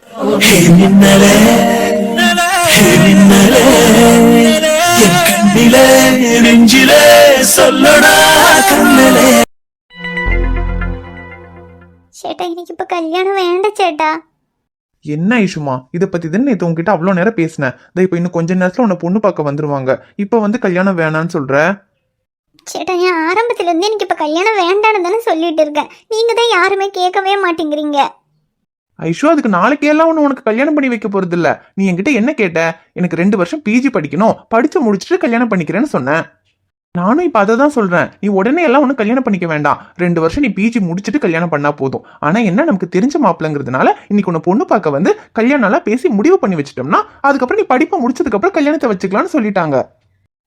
மின்னலே மின்னலே என் கண்ணிலே நெஞ்சிலே சொல்லடா கண்ணலே. சேட்டா இன்னைக்கு இப்ப கல்யாணம் வேண்டாம் சேட்டா. என்ன ஐஷுமா, இதை பத்தி தானே நேற்று உங்ககிட்ட அவ்வளோ நேரம் பேசினேன். இப்போ இன்னும் கொஞ்ச நேரத்துல உன்னை பொண்ணு பார்க்க வந்துருவாங்க. இப்போ வந்து கல்யாணம் வேணான்னு சொல்ற? சேட்டா நான் ஆரம்பத்துல இருந்து எனக்கு இப்ப கல்யாணம் வேண்டான்னு தானே சொல்லிட்டு இருக்கேன். நீங்க தான் யாருமே கேட்கவே மாட்டேங்கிறீங்க. ஐஷு, அதுக்கு நாளைக்கே எல்லாம் ஒன்று உனக்கு கல்யாணம் பண்ணி வைக்க போறது இல்ல. நீ என்கிட்ட என்ன கேட்ட? எனக்கு 2 வருஷம் பிஜி படிக்கணும், படிச்சு முடிச்சுட்டு கல்யாணம் பண்ணிக்கிறேன்னு சொன்னேன். நானும் இப்ப அதை தான் சொல்றேன். நீ உடனே எல்லாம் ஒன்றும் கல்யாணம் பண்ணிக்க வேண்டாம். 2 வருஷம் நீ பிஜி முடிச்சுட்டு கல்யாணம் பண்ணா போதும். ஆனா என்ன, நமக்கு தெரிஞ்ச மாப்பிள்ளைங்கிறதுனால இன்னைக்கு உன்னை பொண்ணு பார்க்க வந்து கல்யாணம் எல்லாம் பேசி முடிவு பண்ணி வச்சிட்டோம்னா அதுக்கப்புறம் நீ படிப்பை முடிச்சதுக்கு அப்புறம் கல்யாணத்தை வச்சுக்கலாம்னு சொல்லிட்டாங்க.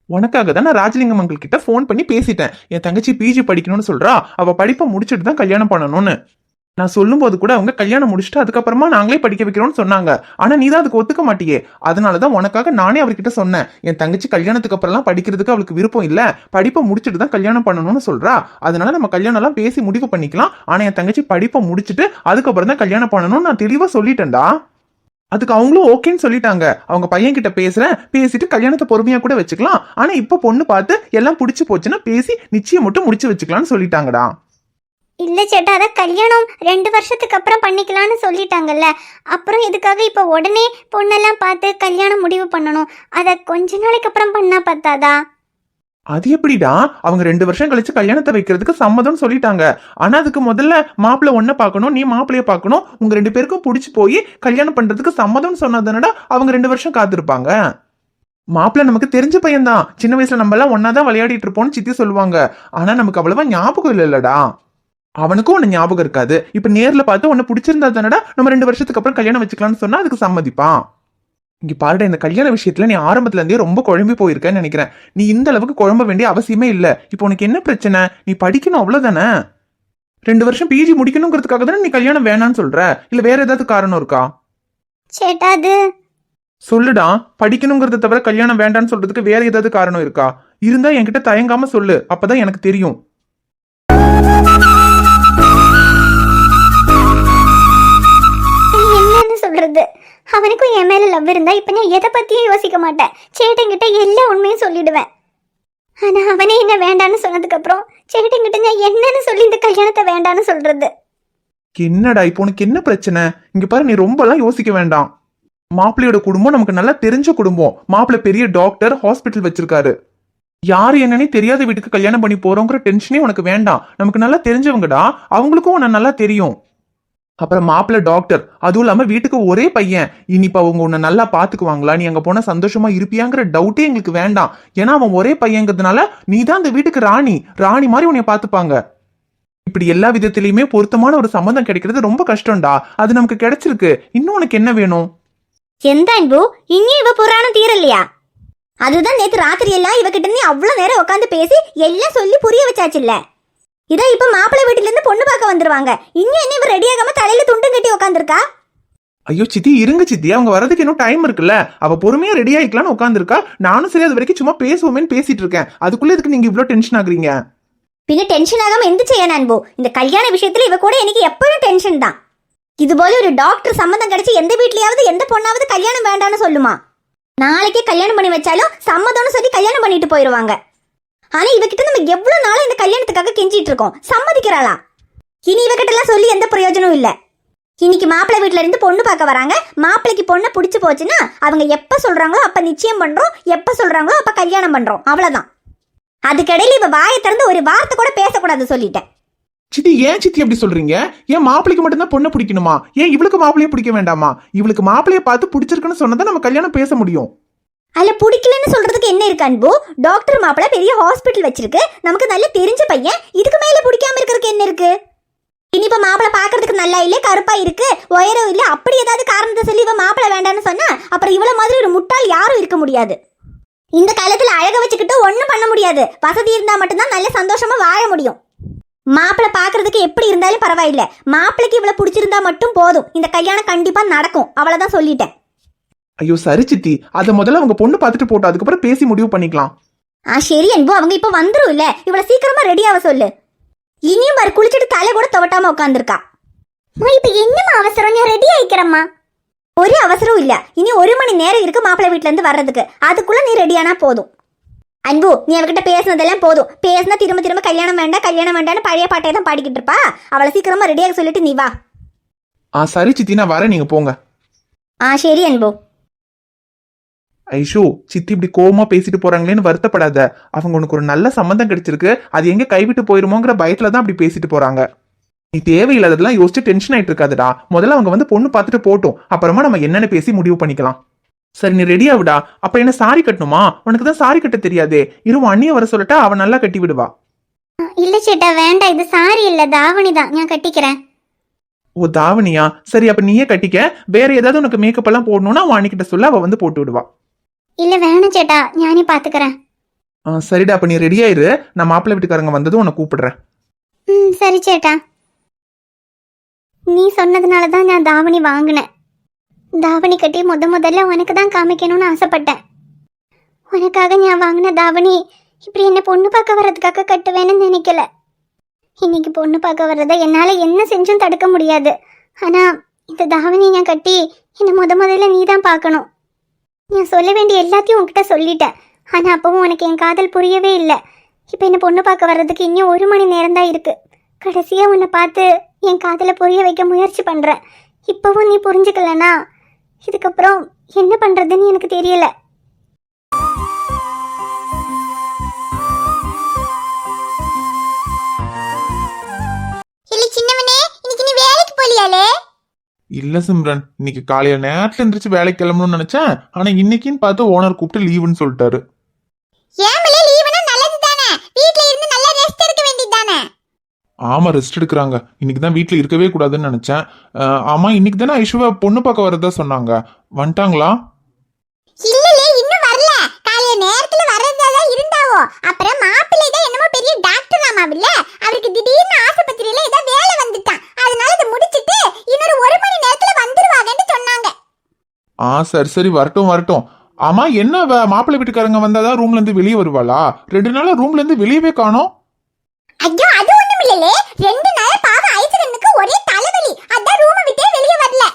உனக்காக தான் நான் ராஜலிங்கம் அங்கிள் கிட்ட ஃபோன் பண்ணி பேசிட்டேன். என் தங்கச்சி பிஜி படிக்கணும்னு சொல்றா, அவ படிப்பை முடிச்சுட்டு தான் கல்யாணம் பண்ணணும்னு. நான் சொல்லும் போது கூட அவங்க கல்யாணம் முடிச்சுட்டு அதுக்கப்புறமா நாங்களே படிக்க வைக்கிறோம்னு சொன்னாங்க. ஆனா நீ தான் அதுக்கு ஒத்துக்க மாட்டியே. அதனாலதான் உனக்காக நானே அவர்கிட்ட சொன்னேன். என் தங்கச்சி கல்யாணத்துக்கு அப்புறம்லாம் படிக்கிறதுக்கு அவளுக்கு விருப்பம் இல்ல, படிப்பை முடிச்சுட்டு தான் கல்யாணம் பண்ணணும்னு சொல்றா. அதனால நம்ம கல்யாணம் எல்லாம் பேசி முடிவு பண்ணிக்கலாம். ஆனா என் தங்கச்சி படிப்பை முடிச்சுட்டு அதுக்கப்புறம் தான் கல்யாணம் பண்ணணும்னு நான் தெளிவா சொல்லிட்டேன்டா. அதுக்கு அவங்களும் ஓகேன்னு சொல்லிட்டாங்க. அவங்க பையன் கிட்ட பேசுறேன், பேசிட்டு கல்யாணத்தை பொறுமையா கூட வச்சுக்கலாம். ஆனா இப்ப பொண்ணு பார்த்து எல்லாம் பிடிச்சு போச்சுன்னா பேசி நிச்சயம் மட்டும் முடிச்சு வச்சுக்கலாம்னு சொல்லிட்டாங்கடா. இல்ல சேட்டா, அதான் கல்யாணம் 2 வருஷத்துக்கு அப்புறம் பண்ணிக்கலாம்னு சொல்லிட்டாங்கல்ல. அப்புறம் இதுக்காக இப்ப உடனே பொண்ணெல்லாம் பார்த்து கல்யாணம் முடிவு பண்ணணும். அத கொஞ்ச நாளைக்கு அப்புறம் பண்ணா பத்தாதா? அது எப்படிடா? அவங்க 2 வருஷம் கழிச்சு கல்யாணத்தை வைக்கிறதுக்கு சம்மதம் சொல்லிட்டாங்க. ஆனா அதுக்கு முதல்ல மாப்பிள்ளை ஒன்ன பார்க்கணும், நீ மாப்பிள்ளைய பார்க்கணும். உங்க 2 பேருக்கும் பிடிச்சு போய் கல்யாணம் பண்றதுக்கு சம்மதம் சொன்னதுனடா அவங்க 2 வருஷம் காத்திருப்பாங்க. மாப்பிள்ளை நமக்கு தெரிஞ்ச பையன் தான். சின்ன வயசுல நம்ம எல்லாம் ஒன்னாதான் விளையாடிட்டு இருப்போம்னு சித்தி சொல்லுவாங்க. ஆனா நமக்கு அவ்வளவா ஞாபகம் இல்லல்லடா. அவனுக்கும் உன்னை ஞாபகம் இருக்காது. இப்ப நேர்ல பார்த்து உன்னை பிடிச்சிருந்தா தானடா நம்ம 2 வருஷத்துக்கு அப்புறம் கல்யாணம் வச்சுக்கலாம்னு சொன்னா அதுக்கு சம்மதிப்பான். இங்க பாருடா, இந்த கல்யாண விஷயத்துல நீ ஆரம்பத்துல இருந்தே ரொம்ப குழம்பி போயிருக்கன்னு நினைக்கிறேன். நீ இந்த அளவுக்கு குழம்ப வேண்டிய அவசியமே இல்ல. இப்போ உனக்கு என்ன பிரச்சனை? நீ படிக்கணும் அவ்வளவுதானே. 2 வருஷம் பிஜி முடிக்கணுங்கிறதுக்காக தானே நீ கல்யாணம் வேணான்னு சொல்ற, இல்ல வேற ஏதாவது காரணம் இருக்கா? சேட்டா அது சொல்லுடா. படிக்கணுங்கிறத தவிர கல்யாணம் வேண்டான்னு சொல்றதுக்கு வேற ஏதாவது காரணம் இருக்கா? இருந்தா என்கிட்ட தயங்காம சொல்லு, அப்பதான் எனக்கு தெரியும். என்னன்னு சொல்றது? அவனுக்கும் என் மேல லவ் இருந்தா இப்ப நான் எதை பத்தியும் யோசிக்க மாட்டேன். சேட்டங்கிட்ட எல்லா உண்மையும் சொல்லிடுவேன். ஆனா அவனே என்ன வேண்டான்னு சொன்னதுக்கு அப்புறம் சேட்டங்கிட்ட நான் என்னன்னு சொல்லி இந்த கல்யாணத்தை வேண்டான்னு சொல்றது? என்னடா இப்போ உனக்கு என்ன பிரச்சனை? இங்க பாரு, நீ ரொம்ப எல்லாம் யோசிக்க வேண்டாம். மாப்பிள்ளையோட குடும்பம் நமக்கு நல்லா தெரிஞ்ச குடும்பம். மாப்பிள்ளை பெரிய டாக்டர், ஹாஸ்பிட்டல் வச்சிருக்காரு. யாரு என்னன்னே தெரியாத வீட்டுக்கு கல்யாணம் பண்ணி போறோங்கிற டென்ஷனே உனக்கு வேண்டாம். நமக்கு நல்லா தெரிஞ்சவங்கடா, அவங்களுக்கும் உன்னை நல்லா தெரியும். அப்புறம் மாப்பிள்ளை டாக்டர், அதுவும் இல்லாம வீட்டுக்கு ஒரே பையன். இனிப்ப அவங்க உன்னை நல்லா பாத்துக்குவாங்களா, நீ அங்க போனா சந்தோஷமா இருப்பியாங்கிற டவுட்டே எங்களுக்கு வேண்டாம். ஏன்னா அவன் ஒரே பையங்கிறதுனால நீ தான் அந்த வீட்டுக்கு ராணி மாதிரி உன்னை பாத்துப்பாங்க. இப்படி எல்லா விதத்திலயுமே பொருத்தமான ஒரு சம்மந்தம் கிடைக்கிறது ரொம்ப கஷ்டம்டா. அது நமக்கு கிடைச்சிருக்கு. இன்னும் உனக்கு என்ன வேணும்? எந்த அன்பு இன்னும் இவ புராணம் தீரலையா? அதுதான் நேத்து ராத்திரி எல்லாம் இவகிட்ட நீ அவ்வளவு நேரம் உட்காந்து பேசி எல்லாம் சொல்லி புரிய வச்சாச்சு இல்ல. இதா இப்ப மாப்பிள்ளை வீட்டுல இருந்து பொண்ணு பார்க்க வந்துருவாங்க. இன்னும் என்ன இவ ரெடி ஆகாம தலையில துண்டும் கட்டி உட்காந்துருக்கா? ஐயோ சித்தி, இருங்க சித்தி, அவங்க வரதுக்கு இன்னும் டைம் இருக்குல்ல. அவ பொறுமையா ரெடி ஆயிக்கலாம்னு உட்காந்துருக்கா. நானும் சரி அது வரைக்கும் சும்மா பேசுவோமேன்னு பேசிட்டு இருக்கேன். அதுக்குள்ள இதுக்கு நீங்க இவ்வளவு டென்ஷன் ஆகுறீங்க? பின்ன டென்ஷன் ஆகாம எந்த செய்ய அன்பு? இந்த கல்யாண விஷயத்துல இவ கூட எனக்கு எப்பவும் டென்ஷன் தான். இது போல ஒரு டாக்டர் சம்மதம் கிடைச்சு எந்த வீட்லயாவது எந்த பொண்ணாவது கல்யாணம் வேண்டான்னு சொல்லுமா? நாளைக்கே கல்யாணம் பண்ணி வச்சாலும் சம்மதம்னு சொல்லி கல்யாணம் பண்ணிட்டு போயிருவாங்க. ஆனா இவகிட்ட நம்ம எவ்வளவு நாளும் இந்த கல்யாணத்துக்காக கெஞ்சிட்டு இருக்கோம், சம்மதிக்கிறாளா? இனி இவகிட்ட எல்லாம் சொல்லி எந்த பிரயோஜனமும் இல்ல. இன்னைக்கு மாப்பிள்ளை வீட்டுல இருந்து பொண்ணு பார்க்க வராங்க. மாப்பிள்ளைக்கு பொண்ணை பிடிச்சு போச்சுன்னா அவங்க எப்ப சொல்றாங்களோ அப்ப நிச்சயம் பண்றோம், எப்ப சொல்றாங்களோ அப்ப கல்யாணம் பண்றோம், அவ்வளவுதான். அதுக்கடையில இவ வாயை திறந்து ஒரு வார்த்தை கூட பேசக்கூடாது சொல்லிட்டேன். சித்தி, ஏன் சித்தி அப்படி சொல்றீங்க? ஏன் மாப்பிளைக்கு மட்டும்தான் பொண்ணை பிடிக்கணுமா? ஏன் இவளுக்கு மாப்பிளைய பிடிக்க வேண்டாமா? இவளுக்கு மாப்பிளைய பார்த்து பிடிச்சிருக்குன்னு சொன்னதான் நம்ம கல்யாணம் பேச முடியும். அல்ல பிடிக்கலன்னு சொல்றதுக்கு என்ன இருக்கு அன்பு? டாக்டர் மாப்பிள்ளை பெரிய ஹாஸ்பிட்டல் வச்சிருக்கு, நமக்கு நல்ல தெரிஞ்ச பையன். இதுக்கு மேல பிடிக்காம இருக்கிறதுக்கு என்ன இருக்கு? இனிப்ப மாப்பிள்ளை பாக்குறதுக்கு நல்லா இல்ல, கருப்பா இருக்கு, உயரம் இல்ல, அப்படி ஏதாவது காரணத்தை சொல்லி இவ மாப்பிள்ளை வேண்டான்னு சொன்னா அப்புறம் இவ்வளவு மாதிரி ஒரு முட்டாள் யாரும் இருக்க முடியாது. இந்த காலத்துல அழக வச்சுக்கிட்டு ஒண்ணும் பண்ண முடியாது. வசதி இருந்தா மட்டும்தான் நல்ல சந்தோஷமா வாழ முடியும். மாப்பிள்ளை பாக்குறதுக்கு எப்படி இருந்தாலும் பரவாயில்ல, மாப்பிள்ளைக்கு இவ்வளவு பிடிச்சிருந்தா மட்டும் போதும். இந்த கல்யாணம் கண்டிப்பா நடக்கும், அவ்வளவுதான் சொல்லிட்டேன். ஐயோ சரி சித்தி, அத முதல்ல அவங்க பொண்ணு பார்த்துட்டு போட்டோம், அதுக்கப்புறம் பேசி முடிவு பண்ணிக்கலாம். சரி அன்பு, அவங்க இப்ப வந்துரும் இல்ல, இவ்வளவு சீக்கிரமா ரெடி ஆக சொல்லு. இனியும் பாரு, குளிச்சுட்டு தலை கூட துவட்டாம உட்காந்துருக்கா. இப்ப என்னமா அவசரம்? நான் ரெடி ஆயிக்கிறம்மா. ஒரு அவசரம் இல்ல. இனி 1 மணி நேரம் இருக்கு மாப்பிள்ளை வீட்ல இருந்து வர்றதுக்கு. அதுக்குள்ள நீ ரெடியானா போதும். அன்பு, நீ அவகிட்ட பேசுனதெல்லாம் போதும். பேசினா திரும்ப திரும்ப கல்யாணம் வேண்டாம் கல்யாணம் வேண்டாம்னு பழைய பாட்டையை தான் பாடிக்கிட்டு இருப்பா. அவளை சீக்கிரமா ரெடியாக சொல்லிட்டு நீ வா. சரி சித்தி, நான் வரேன், நீங்க போங்க. சரி அன்பு. ஐஷு, சித்தி இப்படி கோவமா பேசிட்டு போறாங்களேன்னு வருத்தப்படாத. அவங்க உனக்கு ஒரு நல்ல சம்மந்தம் கிடைச்சிருக்கு, அது எங்க கைவிட்டு போயிருமோங்கிற பயத்துல தான் அப்படி பேசிட்டு போறாங்க. நீ தேவையில்லாததெல்லாம் யோசிச்சு டென்ஷன் ஆயிட்டு இருக்காதுடா. முதல்ல அவங்க வந்து பொண்ணு பார்த்துட்டு போட்டும், அப்புறமா நம்ம என்னன்னு பேசி முடிவு பண்ணிக்கலாம். சரி, நீ ரெடி ஆகுடா. அப்ப என்ன சாரி கட்டணுமா? உனக்கு தான் சாரி கட்ட தெரியாதே. இரு, அண்ணிய வர சொல்லட்டா, அவ நல்லா கட்டி விடுவா. இல்ல சேட்டா, வேண்டாம், இது சாரி இல்ல, தாவணி தான், நான் கட்டிக்கிறேன். ஓ, தாவணியா? சரி, அப்ப நீயே கட்டிக்க. வேற ஏதாவது உனக்கு மேக்கப் எல்லாம் போடணும்னா அவன் அண்ணிக்கிட்ட சொல்ல, அவ வந்து போட்டு விடுவா. இல்ல வேணும் சேட்டா, ஞானே பாத்துக்கிறேன். சரிடா, அப்ப நீ ரெடி ஆயிரு. நான் மாப்பிள்ளை வீட்டுக்காரங்க வந்ததும் உன்னை கூப்பிடுறேன். சரி சேட்டா. நீ சொன்னதுனால தான் நான் தாவணி வாங்கினேன். தாவணி கட்டி முதல்ல உனக்கு தான் காமிக்கணும்னு ஆசைப்பட்டேன். உனக்காக நான் வாங்கின தாவணி இப்படி என்ன பொண்ணு பார்க்க வர்றதுக்காக கட்டுவேன்னு நினைக்கல. இன்னைக்கு பொண்ணு பார்க்க வர்றதை என்னால் என்ன செஞ்சும் தடுக்க முடியாது. ஆனால் இந்த தாவணி நான் கட்டி என்னை முதல்ல நீ தான் பார்க்கணும். நான் சொல்ல வேண்டிய எல்லாத்தையும் உன்கிட்ட சொல்லிட்டேன். ஆனால் அப்பவும் உனக்கு என் காதல் புரியவே இல்லை. இப்போ என்ன பொண்ணு பார்க்க வர்றதுக்கு இன்னும் 1 மணி நேரம் தான் இருக்கு. கடைசியாக உன்னை பார்த்து என் காதலை புரிய வைக்க முயற்சி பண்ணுறேன். இப்போவும் நீ புரிஞ்சுக்கலனா இதுக்கப்புறம் என்ன பண்ணுறதுன்னு எனக்கு தெரியல. சின்னவனே, இன்னைக்கு நீ வேலைக்கு போலியாலே? இல்ல சிம்ரன், இன்னைக்கு காலையில நேரத்துல எந்திரிச்சு வேலைக்கு கிளம்பணும்னு நினைச்சேன். ஆனா இன்னைக்குன்னு பார்த்து ஓனர் கூப்பிட்டு லீவுன்னு சொல்லிட்டாரு. ஏமலே லீவுனா நல்லது தானே? வீட்ல இருந்து நல்லா ரெஸ்ட் எடுக்க வேண்டியது தானே? ஆமா, ரெஸ்ட் எடுக்கிறாங்க. இன்னைக்கு தான் வீட்டுல இருக்கவே கூடாதுன்னு நினைச்சேன். ஆமா, இன்னைக்கு தானே ஐஷுவா பொண்ணு பார்க்க வரதா சொன்னாங்க. வந்துட்டாங்களா? இல்லலே, இன்னும் வரல. காலையில நேரத்துல வரதா தான் இருந்தாவோ. அப்புறம் மாப்பிள்ளை தான் என்னமோ பெரிய டாக்டர் ஆமாவில்ல, அவருக்கு திடீர்னு ஆஸ்பத்திரியில ஏதோ வேலை வந்துட்டான். அதனால இத முடிச்சிட்டு இன்னொரு 1 மணி நேரத்துல வந்துருவாங்கன்னு சொன்னாங்க. சரி சரி, வரட்டும் வரட்டும். ஆமா, என்ன மாப்பிள்ளை வீட்டுக்காரங்க வந்தாதான் ரூம்ல இருந்து வெளியே வருவாளா? 2 நாளா ரூம்ல இருந்து வெளியவே காணோம். ஐயோ, அது ஒண்ணும் இல்லலே. 2 நாளா பாவம் ஐசரனுக்கு ஒரே தலைவலி. அதான் ரூமை விட்டே வெளியே வரல.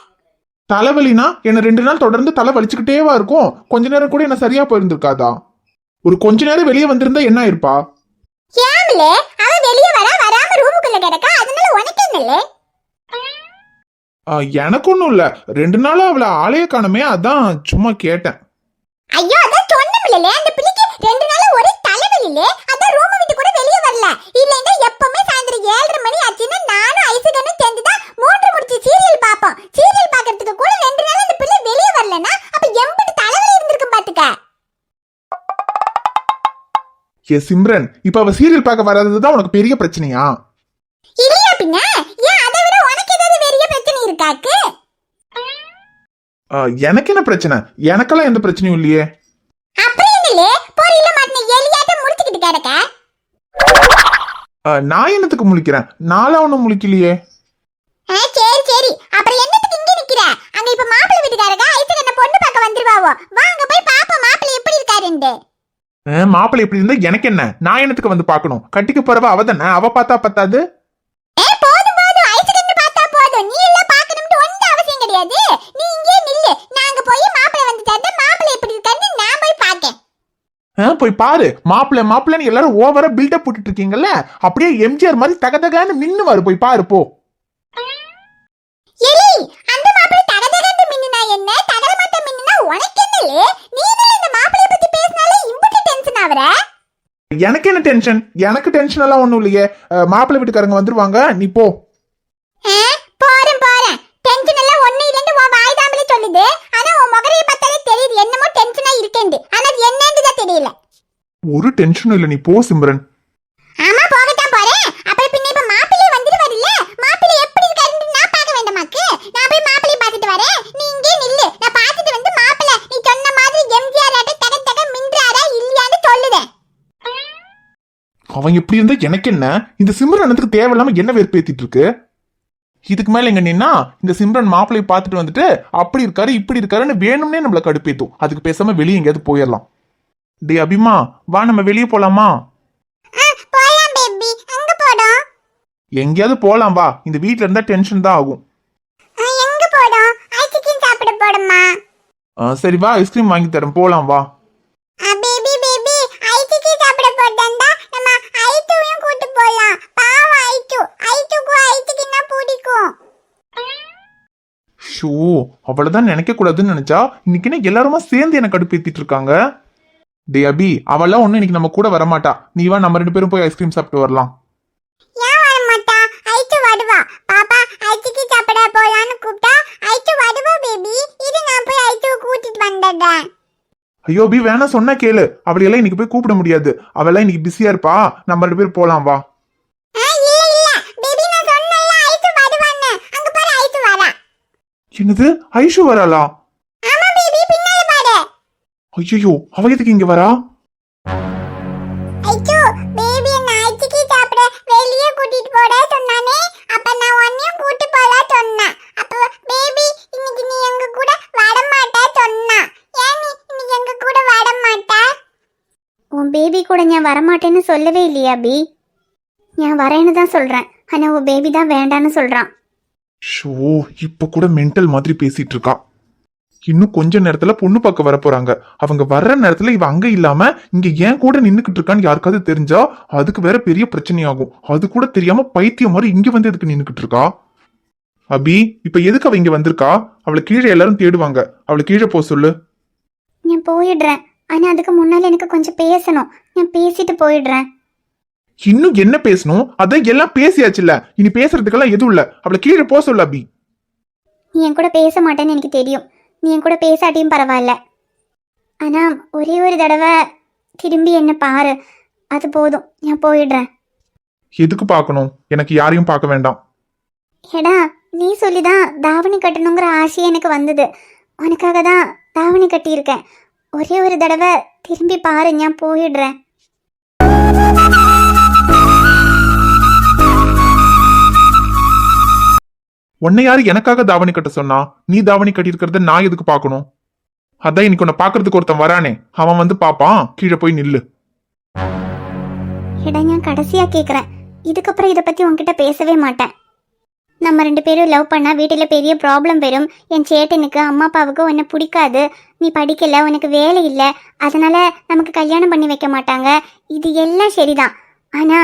தலைவலினா என்ன 2 நாள் தொடர்ந்து தலை வலிச்சுக்கிட்டேவா இருக்கும்? கொஞ்ச நேரம் கூட என்ன சரியா போயிருந்திருக்காதா? ஒரு கொஞ்ச நேரம் வெளியே வந்திருந்தா என்ன ஆயிருப்பா? ஏமலே, அவ வெளியே வராம ரூமுக்குள்ள கிடக்கா. அதனால உனக்கு என்னலே? எனக்கு ஒண்ணும் இல்ல. 2 நாளா அவளை ஆளையே காணமே, அதான் சும்மா கேட்டேன். ஐயோ, அதான் சொன்னமில்லே, அந்த பிள்ளைக்கு 2 நாளா ஒரே தலைவலிலே. அதான் ரூம் விட்டு கூட வெளியே வரல. இல்லைன்னா எப்பவுமே சாயந்தரம் 7:30 மணி ஆச்சுன்னா நானும் ஐசுகனும் சேர்ந்து தான் 3 முடிச்சு சீரியல் பார்ப்போம். சீரியல் பார்க்கறதுக்கு கூட 2 நாளா அந்த பிள்ளை வெளியே வரலனா அப்ப எம்பிட்டு தலைவலி இருந்திருக்கும் பாத்துக்க. சிம்ரன், இப்ப அவ சீரியல் பார்க்க வராததுதான் உனக்கு பெரிய பிரச்சனையா? இல்லையா பின்ன? ஏன் அதை விட உனக்கு ஏதாவது பெரிய பிரச்சனை இருக்காக்கு? எனக்கு என்ன பிரச்சனை? எனக்கெல்லாம் எந்த பிரச்சனையும் இல்லையே. அப்படி என்னலே பொரியல மாட்டன எலியாட்ட முடிச்சிட்டு கிடக்க? நான் என்னத்துக்கு முழிக்கிறேன்? நாளா ஒண்ணும் முழிக்கலையே. சரி சரி, அப்புறம் என்னத்துக்கு இங்க நிக்கிற? அங்க இப்ப மாப்பிள்ளை வீட்டுக்காரங்க ஐசகண்ண பொண்ணு பார்க்க வந்துருவாவோ. வாங்க போய் பாப்போம் மாப்பிள்ளை எப்படி இருக்காருன்னு. மாப்பிள்ளை எப்படி இருந்தா எனக்கு என்ன? நான் என்னத்துக்கு வந்து பார்க்கணும்? கட்டிக்க போறவ அவ தானே, அவ பார்த்தா பத்தாது. போதும் போதும், ஐசகண்ண பார்த்தா போதும். நீ எல்லாம் பார்க்கணும்னு ஒண்ணும் அவசியம் கிடையாது. நீ இங்கே நில்லு, நாங்க போய் மாப்பிள்ளை வந்துட்டாரு. மாப்பிள்ளை எப்படி இருக்காருன்னு நான் போய் பாக்கேன். போய் பாரு. மாப்பிள்ளை மாப்பிள்ளைன்னு எல்லாரும் ஓவரா பில்டப் போட்டுட்டு இருக்கீங்கல்ல, அப்படியே எம்ஜிஆர் மாதிரி தகதகான்னு மின்னுவாரு. போய் பாரு போ. எலி, அந்த மாப்பிள்ளை தகதகன்னு மின்னுனா என்ன, தகதமாட்ட மின்னுனா உனக்கு என்னலே? நீங்களே இந்த மாப்பிள்ளைய பத்தி பேசினாலே இம்புட்டு டென்ஷன் ஆவற. எனக்கு என்ன டென்ஷன்? எனக்கு டென்ஷன் எல்லாம் ஒண்ணும் இல்லையே. மாப்பிள்ளை வீட்டுக்காரங்க வந்துருவாங்க, நீ போ. போறேன். டென்ஷன் எல்லாம் ஒண்ணு இல்லன்னு உன் வாய் தாம்பலே சொல்லுது. ஆனா உன் முகரைய பார்த்தாலே தெரியுது என்னமோ டென்ஷனா இருக்கேன்னு. ஆனா என்னன்னு தான் தெரியல. ஒரு டென்ஷனும் இல்ல, நீ போ சிம்ரன். ஆமா, போகத்தான் போறேன். அப்புறம் பின்ன இப்ப மாப்பிள்ளை வந்துருவாருல்ல, மாப்பிள்ளை எப்படி இருக்காருன்னு நான் பார்க்க வேண்டாமாக்கு? நான் போய் மாப்பிள்ளைய பார்த்துட்டு வரேன். நீ இங்கே நில்லு, நான் பார்த்துட்டு வந்து மாப்பிள்ளை நீ சொன்ன மாதிரி எம்ஜிஆர் ஆட்ட தக மின்றாரா இல்லையான்னு சொல்லுதேன். அவன் எப்படி இருந்தா எனக்கு என்ன? இந்த சிம்ரனுக்கு தேவையில்லாம என்ன வெறுப்பேத்திட்டு இருக்கு? இதுக்கு மேல எங்க நின்னா இந்த சிம்ரன் மாப்பிள்ளைய பார்த்துட்டு வந்துட்டு அப்படி இருக்காரு இப்படி இருக்காருன்னு வேணும்னே நம்மள கடுப்பேத்தும். அதுக்கு பேசாம வெளியே எங்கேயாவது போயிடலாம். டே அபிமா, வா நம்ம வெளியே போலாமா? போலாம் பேபி. எங்க போறோம்? எங்கேயாவது போலாம் வா. இந்த வீட்ல இருந்தா டென்ஷன் தான் ஆகும். எங்க போறோம்? ஐஸ்கிரீம் சாப்பிட போறோமா? சரி வா, ஐஸ்கிரீம் வாங்கி தரேன், போலாம் வா. பேபி பேபி ஐஸ்கிரீம் சாப்பிட போறதா நம்ம ஐட்டுவையும் கூட்டி போலாம். பாவம் ஐட்டுக்கு ஐஸ்கிரீம்னா பிடிக்கும். ஷோ, அவளதான் நினைக்க கூடாதுன்னு நினைச்சா இன்னைக்கு எல்லாருமா சேர்ந்து எனக்கு கடுப்பேத்திட்டு இருக்காங்க. டே அபி, அவெல்லாம் ஒண்ணு இன்னைக்கு நம்ம கூட வரமாட்டா. நீ வா, நம்ம 2 பேரும் போய் ஐஸ்கிரீம் சாப்பிட்டு வரலாம். ஏன் வர மாட்டா? ஐட்டு வருவா. பாப்பா ஐஸ்கிரீம் சாப்பிட போலான்னு கூப்பிட்டா ஐட்டு வருவா பேபி. இது நான் போய் ஐட்டுவை கூட்டிட்டு வந்துடுறேன். ஐயோ அபி, வேணா சொன்னா கேளு. அவளையெல்லாம் இன்னைக்கு போய் கூப்பிட முடியாது. அவெல்லாம் இன்னைக்கு பிஸியா இருப்பா. நம்ம 2 பேரும் போலாம் வா. இல்ல பேபி, நான் சொன்னேன்ல ஐட்டு வருவான்னு. அங்க பாரு ஐட்டு வரா. என்னது, ஐஷு வராளா? ஆமா பேபி, பின்னால பாரு. ஐயோ, அவ எதுக்கு இங்க வரா? ஐட்டு பேபி என்ன ஐஸ்கிரீம் சாப்பிட வெளியே கூட்டிட்டு போட சொன்னானே. அப்ப நான் உன்னையும் கூட்டி போலாம் சொன்னேன். அப்ப பேபி இன்னைக்கு நீ எங்க கூட வர மாட்டே சொன்னா. ஏன் நீ இன்னைக்கு எங்க கூட வர மாட்டே? உன் பேபி கூட நான் வரமாட்டேன்னு சொல்லவே இல்லையா அபி? நான் வரேன்னு தான் சொல்றேன். ஆனா உன் பேபி தான் வேண்டான்னு சொல்றான். ஷோ, இப்ப கூட மென்டல் மாதிரி பேசிட்டு இருக்கா. இன்னும் கொஞ்ச நேரத்துல பொண்ணு பார்க்க வர போறாங்க. அவங்க வர்ற நேரத்துல இவ அங்க இல்லாம இங்க ஏன் கூட நின்னுக்கிட்டு இருக்கான்னு யாருக்காவது தெரிஞ்சா அதுக்கு வேற பெரிய பிரச்சனையாகும். அது கூட தெரியாம பைத்தியம் மாதிரி இங்க வந்து எதுக்கு நின்னுக்கிட்டு இருக்கா? அபி, இப்ப எதுக்கு அவ இங்க வந்திருக்கா? அவளை கீழே எல்லாரும் தேடுவாங்க. அவளை கீழே போக சொல்லு. நான் போயிடுறேன். ஆனா அதுக்கு முன்னால எனக்கு கொஞ்சம் பேசணும். நான் பேசிட்டு போயிடுறேன். இன்னும் என்ன பேசணும்? அதான் எல்லாம் பேசியாச்சுல்ல. இனி பேசுறதுக்கெல்லாம் எதுவும் இல்ல. அவளை கீழே போக சொல்லு அபி. நீ என் கூட பேச மாட்டேன்னு எனக்கு தெரியும். நீ என் கூட பேசாட்டியும் பரவாயில்ல. ஆனா ஒரே ஒரு தடவை திரும்பி என்ன பாரு, அது போதும். நான் போயிடுறேன். எதுக்கு பார்க்கணும்? எனக்கு யாரையும் பார்க்க வேண்டாம். ஏடா, நீ சொல்லிதான் தாவணி கட்டணுங்கிற ஆசையே எனக்கு வந்தது. உனக்காக தான் தாவணி கட்டியிருக்கேன். ஒரே ஒரு தடவை திரும்பி பாரு, நான் போயிடுறேன். உன்னை யாரு எனக்காக தாவணி கட்ட சொன்னா? நீ தாவணி கட்டியிருக்கிறத நான் எதுக்கு பார்க்கணும்? அதான் இன்னைக்கு உன்னை பாக்குறதுக்கு ஒருத்தன் வரானே, அவன் வந்து பாப்பான். கீழே போய் நில்லு. ஏடா, நான் கடைசியா கேக்குறேன். இதுக்கப்புறம் இதை பத்தி உன்கிட்ட பேசவே மாட்டேன். நம்ம 2 பேரும் லவ் பண்ணா வீட்டில் பெரிய ப்ராப்ளம் வரும். என் சேட்டனுக்கு அம்மா அப்பாவுக்கு உன்னை பிடிக்காது. நீ படிக்கல, உனக்கு வேலை இல்லை, அதனால நமக்கு கல்யாணம் பண்ணி வைக்க மாட்டாங்க. இது எல்லாம் சரிதான். ஆனா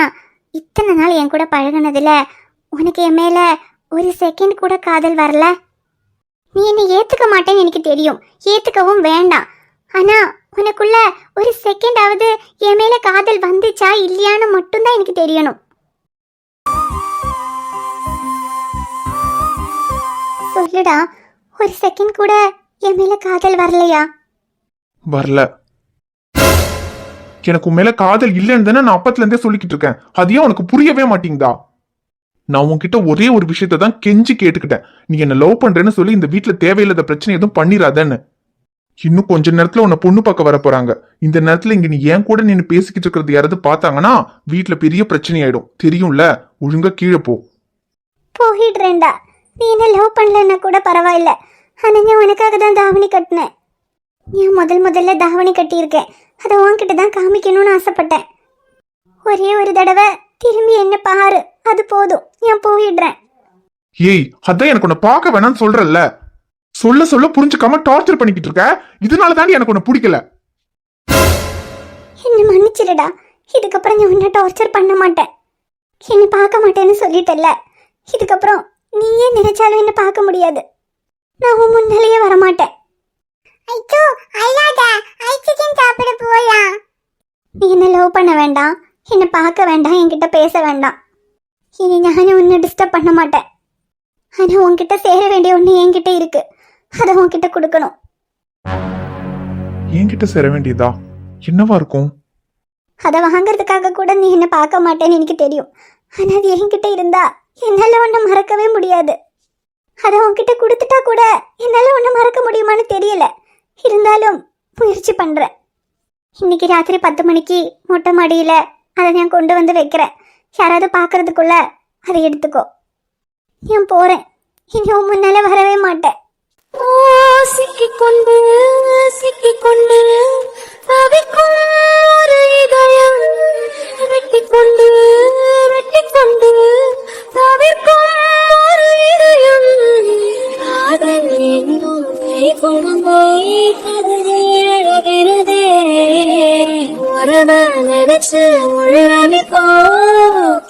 இத்தனை நாள் என் கூட பழகுனதுல உனக்கு என் மேல ஒரு செகண்ட் கூட காதல் வரல. நீ என்னை ஏத்துக்க மாட்டேன்னு எனக்கு தெரியும். ஏத்துக்கவும் வேண்டாம். ஆனா உனக்குள்ள ஒரு செகண்டாவது என் மேல காதல் வந்துச்சா இல்லையான்னு மட்டும்தான் எனக்கு தெரியணும். சொல்லுடா, ஒரு செகண்ட் கூட என் மேல காதல் வரலையா? வரல. எனக்கு உன் மேல காதல் இல்லைன்னு தானே நான் அப்பத்துல இருந்தே சொல்லிக்கிட்டு இருக்கேன். அது ஏன் உனக்கு புரியவே மாட்டீங்கதா? நான் உன்கிட்ட ஒரே ஒரு விஷயத்த தான் கெஞ்சி கேட்டுக்கிட்டேன். நீ என்ன லவ் பண்றேன்னு சொல்லி இந்த வீட்டுல தேவையில்லாத பிரச்சனை எதுவும் பண்ணிராதன்னு. இன்னும் கொஞ்ச நேரத்துல உன்னை பொண்ணு பார்க்க வர போறாங்க. இந்த நேரத்துல இங்க நீ ஏன் கூட நின்னு பேசிக்கிட்டு இருக்கிறது யாராவது பார்த்தாங்கன்னா வீட்டுல பெரிய பிரச்சனை ஆயிடும். தெரியும்ல? ஒழுங்கா கீழே போ. போயிடுறேன்டா. நீ என்ன லவ் பண்ணலன்னா கூட பரவாயில்ல. ஆனா நான் உனக்காக தான் தாவணி கட்டினேன். நான் முதல்ல தாவணி கட்டியிருக்கேன். அதை உன்கிட்ட தான் காமிக்கணும்னு ஆசைப்பட்டேன். ஒரே ஒரு தடவை திரும்பி என்ன பாரு, அது போதும். நான் போயிடுறேன். ஏய், அதான் எனக்கு உன்னை பார்க்க வேணாம்னு சொல்றல்ல. சொல்ல சொல்ல புரிஞ்சுக்காம டார்ச்சர் பண்ணிக்கிட்டு இருக்க. இதனால தாண்டி எனக்கு உன்னை பிடிக்கல. என்ன மன்னிச்சிடுடா. இதுக்கப்புறம் நான் உன்னை டார்ச்சர் பண்ண மாட்டேன். என்னை பார்க்க மாட்டேன்னு சொல்லிட்டல்ல. இதுக்கப்புறம் நீயே நினைச்சாலும் என்ன பார்க்க முடியாது. நான் உன் முன்னாலேயே வரமாட்டேன். ஐயோ அல்லாத, ஐஸ்கிரீம் சாப்பிட போலாம். நீ என்ன லவ் பண்ண வேண்டாம், என்னை பார்க்க வேண்டாம், என்கிட்ட பேச வேண்டாம். இனி நானும் உன்னை டிஸ்டர்ப் பண்ண மாட்டேன். ஆனா உன்கிட்ட சேர வேண்டிய ஒன்று என்கிட்ட இருக்கு. அதை உன்கிட்ட கொடுக்கணும். என்கிட்ட சேர வேண்டியதா? என்னவா இருக்கும்? அதை வாங்கறதுக்காக கூட நீ என்ன பார்க்க மாட்டேன்னு எனக்கு தெரியும். ஆனா அது என்கிட்ட இருந்தா என்னால உன்னை மறக்கவே முடியாது. அதை உன்கிட்ட கொடுத்துட்டா கூட என்னால உன்னை மறக்க முடியுமான்னு தெரியல. இருந்தாலும் முயற்சி பண்றேன். இன்னைக்கு ராத்திரி 10 மணிக்கு மொட்டை மாடியில அதை நான் கொண்டு வந்து வைக்கிறேன். யாராவது பார்க்கறதுக்குள்ள அதை எடுத்துக்கோ. நான் போறேன். இனி உன் முன்னால வரவே மாட்டேன். சிக்கிக்கொண்டு சிக்கிக்கொண்டு தவிக்கும் ஒரு இதயம் வெட்டிக்கொண்டு வெட்டிக்கொண்டு தவிக்கும் ஒரு இதயம் காதல் என்னும் குடும்பம் கதறி அழகிறதே உறவ நினைச்சு உழவி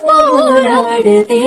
போராடுதே